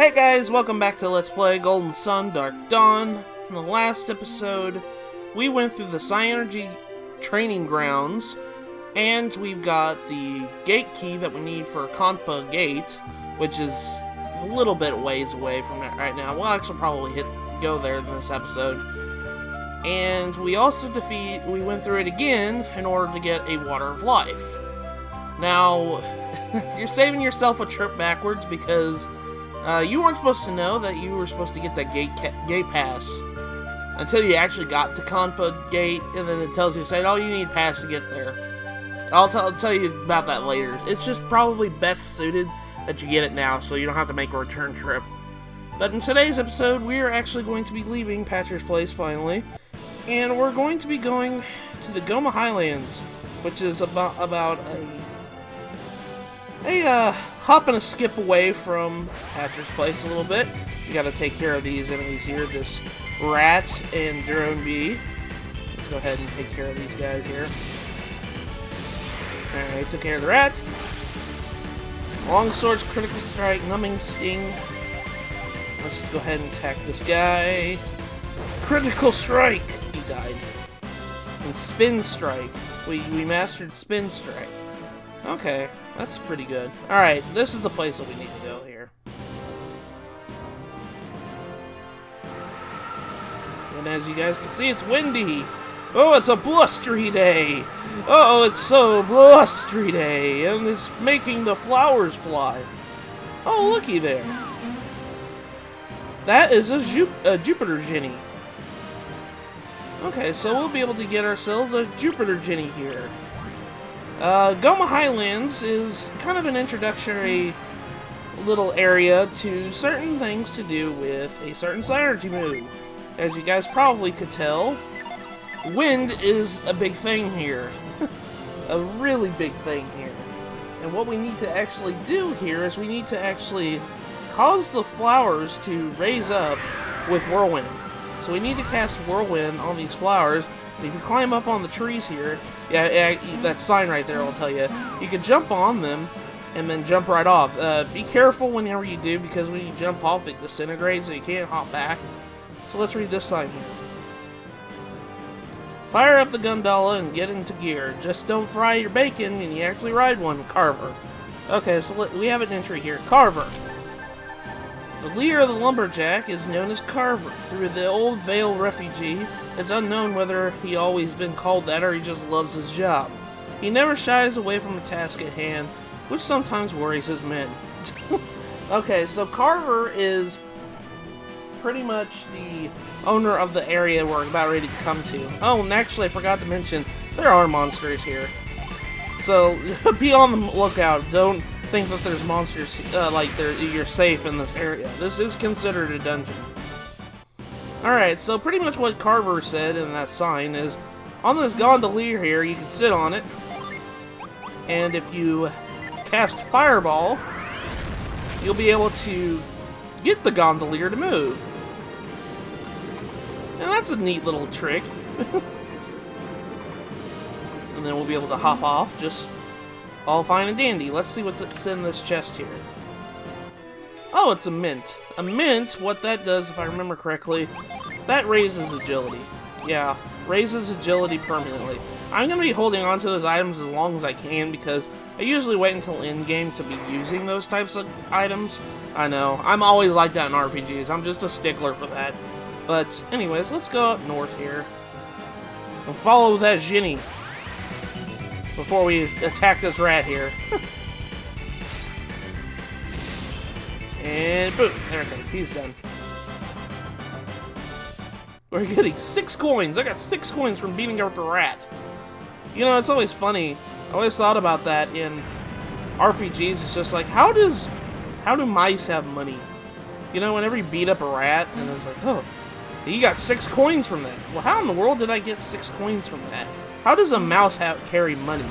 Hey guys, welcome back to Let's Play Golden Sun Dark Dawn. In the last episode, we went through the Psy-Energy training grounds, and we've got the gate key that we need for Kanpa Gate, which is a little bit ways away from that right now. We'll actually probably go there in this episode. And we also we went through it again in order to get a Water of Life. Now, you're saving yourself a trip backwards because you weren't supposed to know that you were supposed to get that gate pass until you actually got to Kanpa Gate, and then it tells you, saying, oh, you need pass to get there. I'll tell you about that later. It's just probably best suited that you get it now, so you don't have to make a return trip. But in today's episode, we are actually going to be leaving Patcher's Place, finally, and we're going to be going to the Dilma Highlands, which is about a hop and a skip away from Patcher's Place a little bit. You gotta take care of these enemies here, this rat and drone bee. Let's go ahead and take care of these guys here. Alright, took care of the rat. Long swords, critical strike, numbing sting. Let's just go ahead and attack this guy. Critical strike! He died. And spin strike. We mastered spin strike. Okay, that's pretty good. Alright, this is the place that we need to go here. And as you guys can see, it's windy. Oh, it's a blustery day. Oh, it's so blustery day. And it's making the flowers fly. Oh, looky there. That is a Jupiter Jenny. Okay, so we'll be able to get ourselves a Jupiter Jenny here. Dilma Highlands is kind of an introductory little area to certain things to do with a certain Psy-Energy move. As you guys probably could tell, wind is a big thing here. A really big thing here. And what we need to actually do here is we need to actually cause the flowers to raise up with Whirlwind. So we need to cast Whirlwind on these flowers. If you climb up on the trees here, yeah, that sign right there will tell you, you can jump on them and then jump right off. Be careful whenever you do, because when you jump off, it disintegrates, so you can't hop back. So let's read this sign here. Fire up the gondola and get into gear. Just don't fry your bacon and you actually ride one, Carver. Okay, so we have an entry here. Carver. The leader of the lumberjack is known as Carver. Through the old Vale refugee, it's unknown whether he always been called that or he just loves his job. He never shies away from the task at hand, which sometimes worries his men. Okay, so Carver is pretty much the owner of the area we're about ready to come to. Oh, and actually I forgot to mention, there are monsters here. So be on the lookout. Don't think that there's monsters you're safe in this area. This is considered a dungeon. Alright, so pretty much what Carver said in that sign is, on this gondolier here, you can sit on it, and if you cast Fireball, you'll be able to get the gondolier to move. And that's a neat little trick. And then we'll be able to hop off, just all fine and dandy. Let's see what's in this chest here. Oh, it's a mint. A mint, what that does, if I remember correctly, that raises agility. Yeah, raises agility permanently. I'm going to be holding on to those items as long as I can, because I usually wait until endgame to be using those types of items. I know, I'm always like that in RPGs. I'm just a stickler for that. But anyways, let's go up north here and follow that Jenny before we attack this rat here. And boom, there we go, he's done. We're getting 6 coins. I got 6 coins from beating up a rat. You know, it's always funny. I always thought about that in RPGs. It's just like, how do mice have money? You know, whenever you beat up a rat, and it's like, oh, you got 6 coins from that. Well, how in the world did I get 6 coins from that? How does a mouse carry money?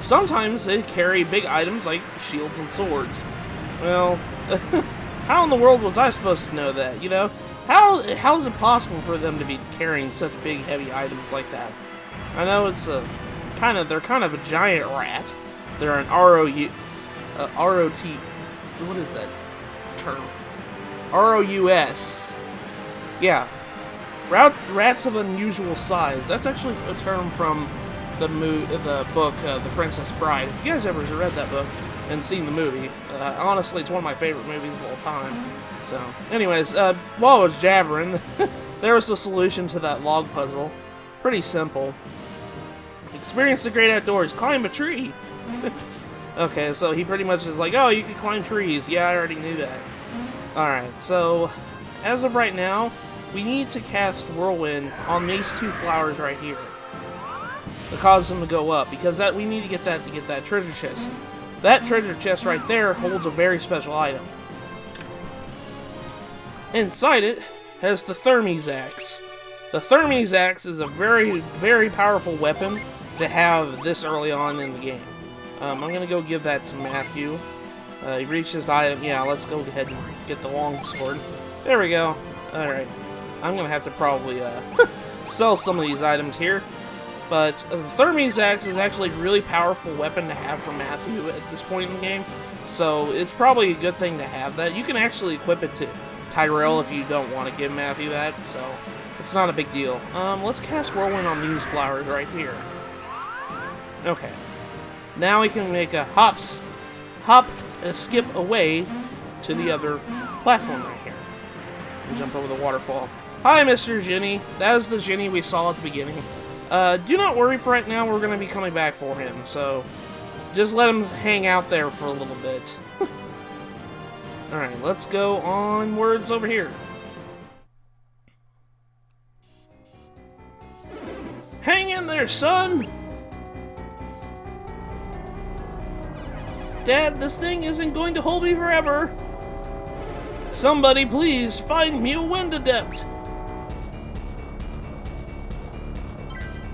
Sometimes they carry big items like shields and swords. Well, how in the world was I supposed to know that, you know? How is it possible for them to be carrying such big, heavy items like that? I know it's they're kind of a giant rat. They're an ROT. What is that term? R-O-U-S. Yeah. Rats of unusual size. That's actually a term from the book, The Princess Bride. If you guys ever read that book and seen the movie, honestly, it's one of my favorite movies of all time. So, anyways, while I was jabbering, there was a solution to that log puzzle. Pretty simple. Experience the great outdoors. Climb a tree. Okay, so he pretty much is like, oh, you can climb trees. Yeah, I already knew that. Alright, so as of right now, we need to cast Whirlwind on these two flowers right here to cause them to go up, because we need to get that treasure chest. That treasure chest right there holds a very special item. Inside it has the Thermes Axe. The Thermes Axe is a very, very powerful weapon to have this early on in the game. I'm going to go give that to Matthew. He reached his item. Yeah, let's go ahead and get the long sword. There we go. Alright. I'm going to have to probably sell some of these items here. But the Thermes Axe is actually a really powerful weapon to have for Matthew at this point in the game. So it's probably a good thing to have that. You can actually equip it to Tyrell if you don't want to give Matthew that. So it's not a big deal. Let's cast Whirlwind on these flowers right here. Okay. Now we can make a hop and a skip away to the other platform right here. And jump over the waterfall. Hi, Mr. Ginny. That is the Ginny we saw at the beginning. Do not worry for right now. We're going to be coming back for him. So just let him hang out there for a little bit. Alright, let's go onwards over here. Hang in there, son! Dad, this thing isn't going to hold me forever. Somebody please find me a wind adept.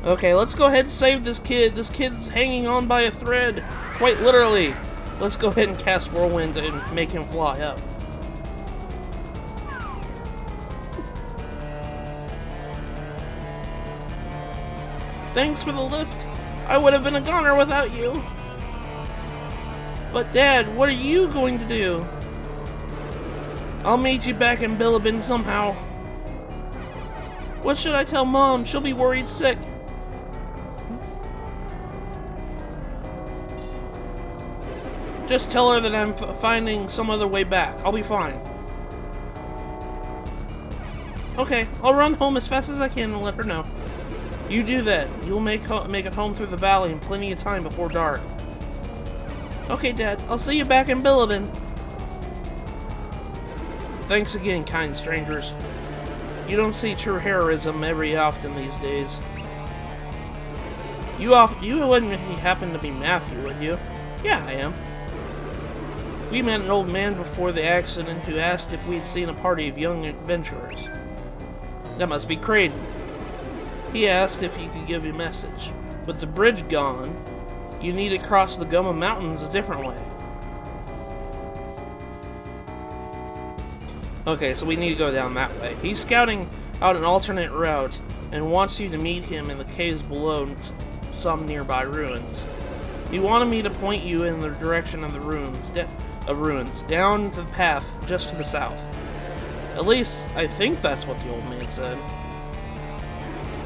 Okay, let's go ahead and save this kid. This kid's hanging on by a thread. Quite literally. Let's go ahead and cast Whirlwind and make him fly up. Thanks for the lift. I would have been a goner without you. But Dad, what are you going to do? I'll meet you back in Bilibin somehow. What should I tell Mom? She'll be worried sick. Just tell her that I'm finding some other way back. I'll be fine. Okay, I'll run home as fast as I can and let her know. You do that. You'll make it home through the valley in plenty of time before dark. Okay, Dad. I'll see you back in Bilibin. Thanks again, kind strangers. You don't see true heroism every often these days. You wouldn't happen to be Matthew, would you? Yeah, I am. We met an old man before the accident who asked if we'd seen a party of young adventurers. That must be Creighton. He asked if he could give you a message. With the bridge gone, you need to cross the Goma Mountains a different way. Okay, so we need to go down that way. He's scouting out an alternate route and wants you to meet him in the caves below some nearby ruins. He wanted me to point you in the direction of the ruins, down to the path just to the south. At least, I think that's what the old man said.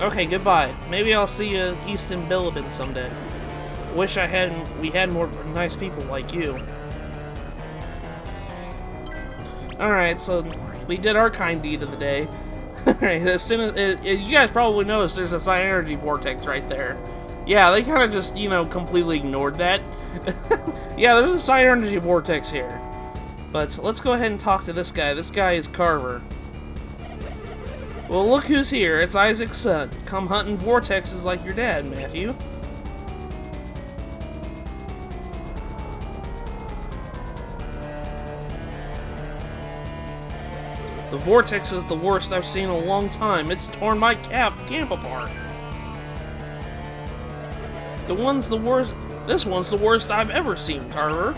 Okay, goodbye. Maybe I'll see you east in Bilibin someday. Wish we had more nice people like you. Alright, so we did our kind deed of the day. Alright, as soon as you guys probably noticed there's a psi energy vortex right there. Yeah, they kind of just, completely ignored that. Yeah, there's a psi energy vortex here. But let's go ahead and talk to this guy. This guy is Carver. Well, look who's here. It's Isaac's son. Come hunting vortexes like your dad, Matthew. The vortex is the worst I've seen in a long time. It's torn my camp apart. This one's the worst I've ever seen, Carver.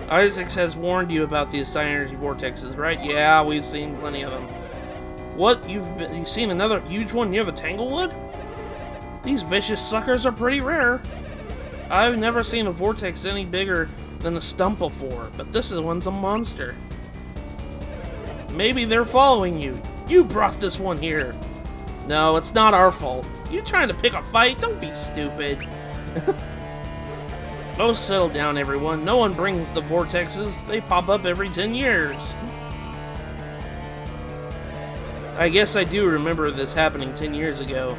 Isaacs has warned you about these psi energy vortexes, right? Yeah, we've seen plenty of them. What? You've seen another huge one near the Tanglewood? These vicious suckers are pretty rare. I've never seen a vortex any bigger than a stump before, but this one's a monster. Maybe they're following you. You brought this one here. No, it's not our fault. You trying to pick a fight? Don't be stupid. Oh, settle down, everyone. No one brings the vortexes. They pop up every 10 years. I guess I do remember this happening 10 years ago,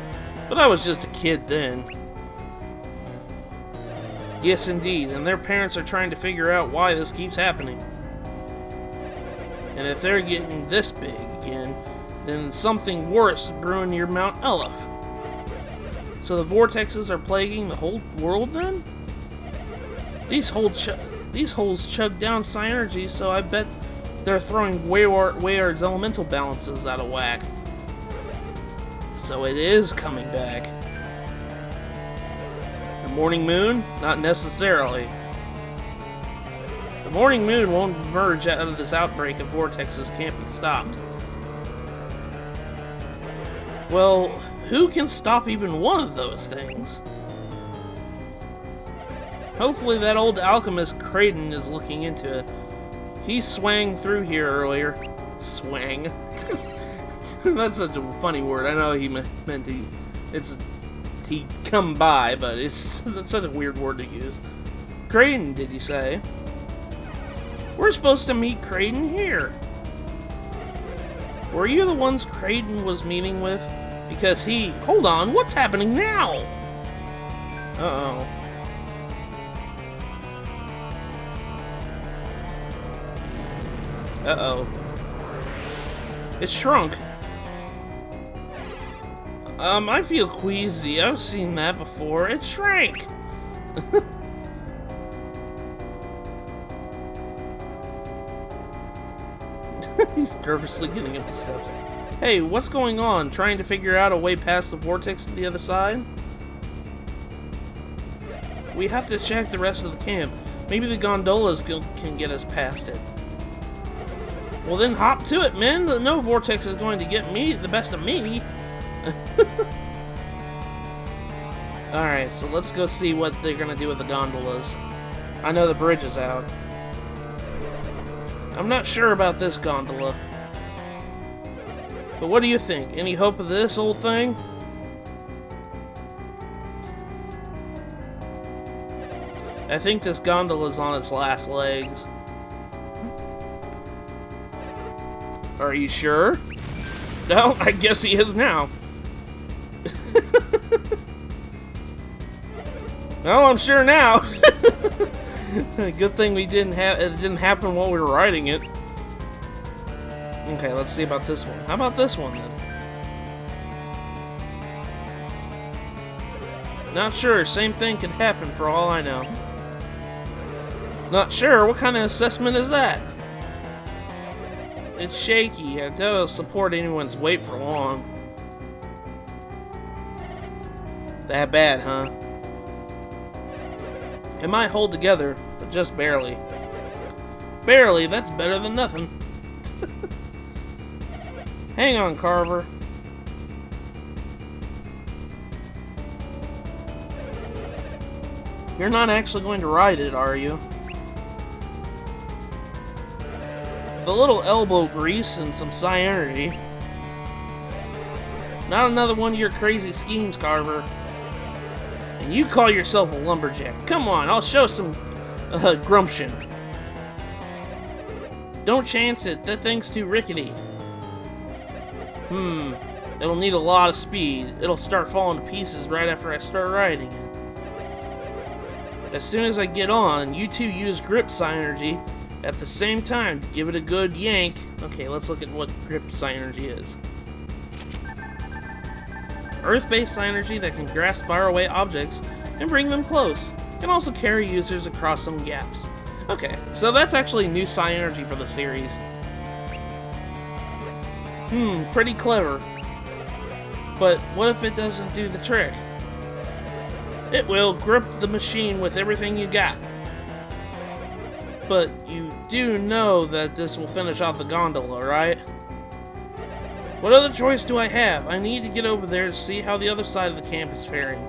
but I was just a kid then. Yes, indeed, and their parents are trying to figure out why this keeps happening. And if they're getting this big again, then something worse is brewing near Mount Elif. So the vortexes are plaguing the whole world then? These holes chug down psi energy, so I bet they're throwing Wayward's elemental balances out of whack. So it is coming back. The morning moon? Not necessarily. The morning moon won't emerge out of this outbreak of vortexes can't be stopped. Well, who can stop even one of those things? Hopefully that old alchemist Creighton is looking into it. He swang through here earlier. Swang? That's such a funny word. I know he meant he come by, but it's such a weird word to use. Creighton, did you say? We're supposed to meet Creighton here. Were you the ones Creighton was meeting with? Because he... Hold on, what's happening now? Uh-oh. Uh-oh. It shrunk. I feel queasy. I've seen that before. It shrank. He's nervously getting up the steps. Hey, what's going on? Trying to figure out a way past the vortex to the other side? We have to check the rest of the camp. Maybe the gondolas can get us past it. Well then hop to it, men. No vortex is going to get the best of me. Alright, so let's go see what they're gonna do with the gondolas. I know the bridge is out. I'm not sure about this gondola. But what do you think? Any hope of this old thing? I think this gondola's on its last legs. Are you sure? No, I guess he is now. Well, I'm sure now. Good thing it didn't happen while we were riding it. Okay, let's see about this one. How about this one then? Not sure. Same thing could happen for all I know. Not sure. What kind of assessment is that? It's shaky. I doubt it'll support anyone's weight for long. That bad, huh? It might hold together, but just barely. Barely? That's better than nothing. Hang on, Carver. You're not actually going to ride it, are you? With a little elbow grease and some psi energy. Not another one of your crazy schemes, Carver. And you call yourself a lumberjack. Come on, I'll show some grumption. Don't chance it. That thing's too rickety. It'll need a lot of speed. It'll start falling to pieces right after I start riding it. As soon as I get on, you two use grip psi energy at the same time to give it a good yank. Okay, let's look at what grip psi energy is. Earth-based psi energy that can grasp faraway objects and bring them close. Can also carry users across some gaps. Okay, so that's actually new psi energy for the series. Pretty clever. But what if it doesn't do the trick? It will grip the machine with everything you got. But you do know that this will finish off the gondola, right? What other choice do I have? I need to get over there to see how the other side of the camp is faring.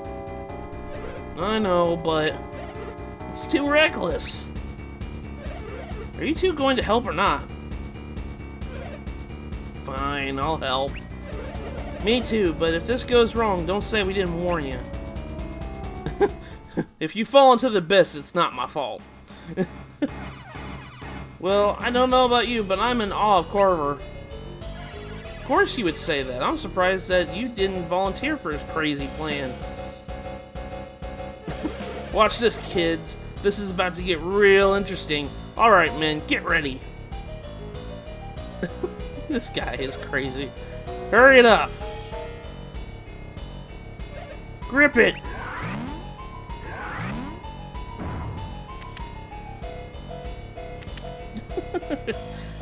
I know, but it's too reckless. Are you two going to help or not? Fine, I'll help. Me too, but if this goes wrong, don't say we didn't warn you. If you fall into the abyss, it's not my fault. Well, I don't know about you, but I'm in awe of Carver. Of course you would say that. I'm surprised that you didn't volunteer for his crazy plan. Watch this, kids. This is about to get real interesting. Alright, men, get ready. This guy is crazy. Hurry it up. Grip it.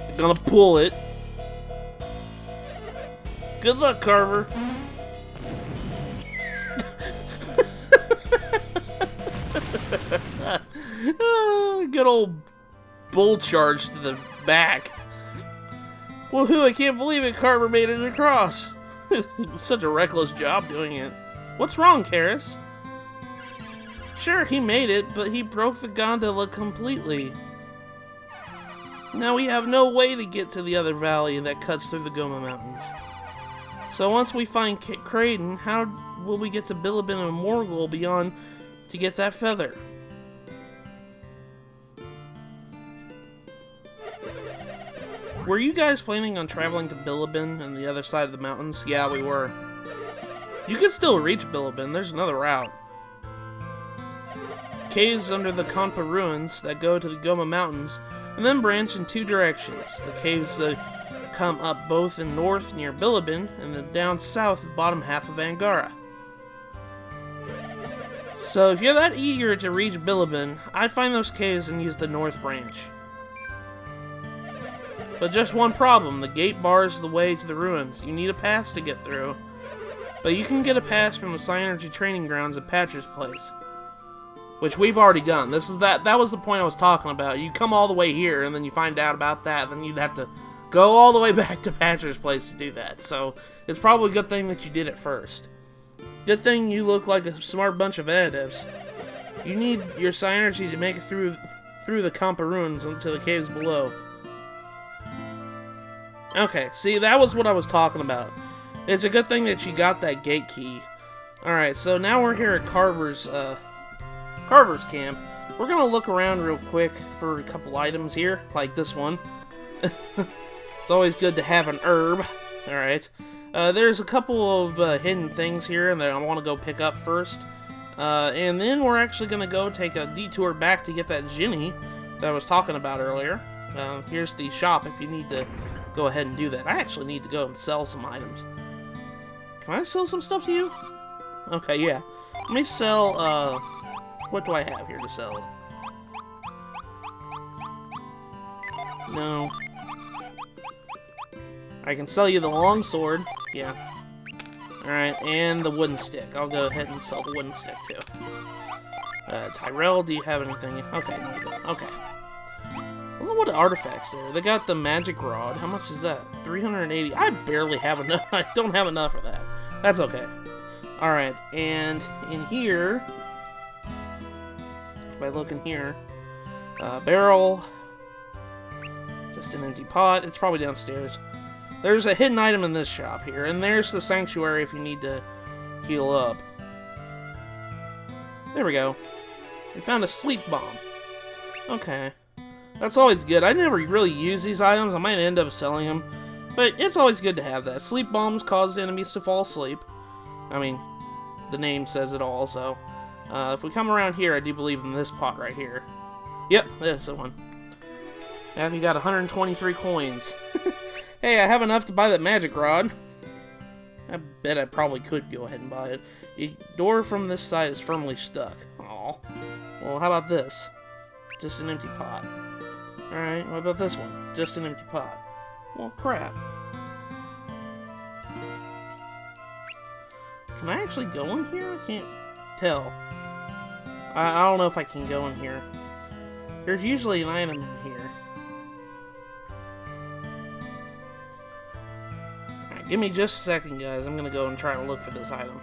I'm gonna pull it. Good luck, Carver. Good old bull charge to the back. Woohoo, I can't believe it, Carver made it across. Such a reckless job doing it. What's wrong, Karis? Sure, he made it, but he broke the gondola completely. Now we have no way to get to the other valley that cuts through the Goma Mountains. So once we find Kraden, how will we get to Bilibin and Morgul beyond to get that feather? Were you guys planning on traveling to Bilibin and the other side of the mountains? Yeah, we were. You could still reach Bilibin, there's another route. Caves under the Kanpa ruins that go to the Goma Mountains, and then branch in two directions. The caves come up both in north near Bilibin, and then down south at the bottom half of Angara. So if you're that eager to reach Bilibin, I'd find those caves and use the north branch. But just one problem, the gate bars the way to the ruins. You need a pass to get through. But you can get a pass from the Psynergy training grounds at Patcher's place. Which we've already done. That was the point I was talking about. You come all the way here, and then you find out about that, then you'd have to go all the way back to Patcher's place to do that. So, it's probably a good thing that you did it first. Good thing you look like a smart bunch of addicts. You need your Psynergy to make it through the Kanpa ruins into the caves below. Okay, see, that was what I was talking about. It's a good thing that you got that gate key. Alright, so now we're here at Carver's camp. We're gonna look around real quick for a couple items here, like this one. It's always good to have an herb. Alright. There's a couple of hidden things here that I want to go pick up first. And then we're actually gonna go take a detour back to get that Ginny that I was talking about earlier. Here's the shop if you need to go ahead and do that. I actually need to go and sell some items. Can I sell some stuff to you? Okay, yeah. Let me sell, what do I have here to sell? No. I can sell you the longsword. Yeah. Alright, and the wooden stick. I'll go ahead and sell the wooden stick, too. Tyrell, do you have anything? Okay, no, you don't. Okay. I don't know what artifacts there. They got the magic rod. How much is that? 380. I barely have enough. I don't have enough of that. That's okay. Alright, and in here, if I look in here, barrel, just an empty pot. It's probably downstairs. There's a hidden item in this shop here, and there's the sanctuary if you need to heal up. There we go. We found a sleep bomb. Okay. That's always good. I never really use these items. I might end up selling them. But it's always good to have that. Sleep bombs cause enemies to fall asleep. I mean, the name says it all, so... if we come around here, I do believe in this pot right here. Yep, that's the one. And you got 123 coins. Hey, I have enough to buy that magic rod. I bet I probably could go ahead and buy it. The door from this side is firmly stuck. Aw. Well, how about this? Just an empty pot. Alright, what about this one? Just an empty pot. Well, crap. Can I actually go in here? I can't tell. I don't know if I can go in here. There's usually an item in here. Alright, give me just a second, guys. I'm gonna go and try to look for this item.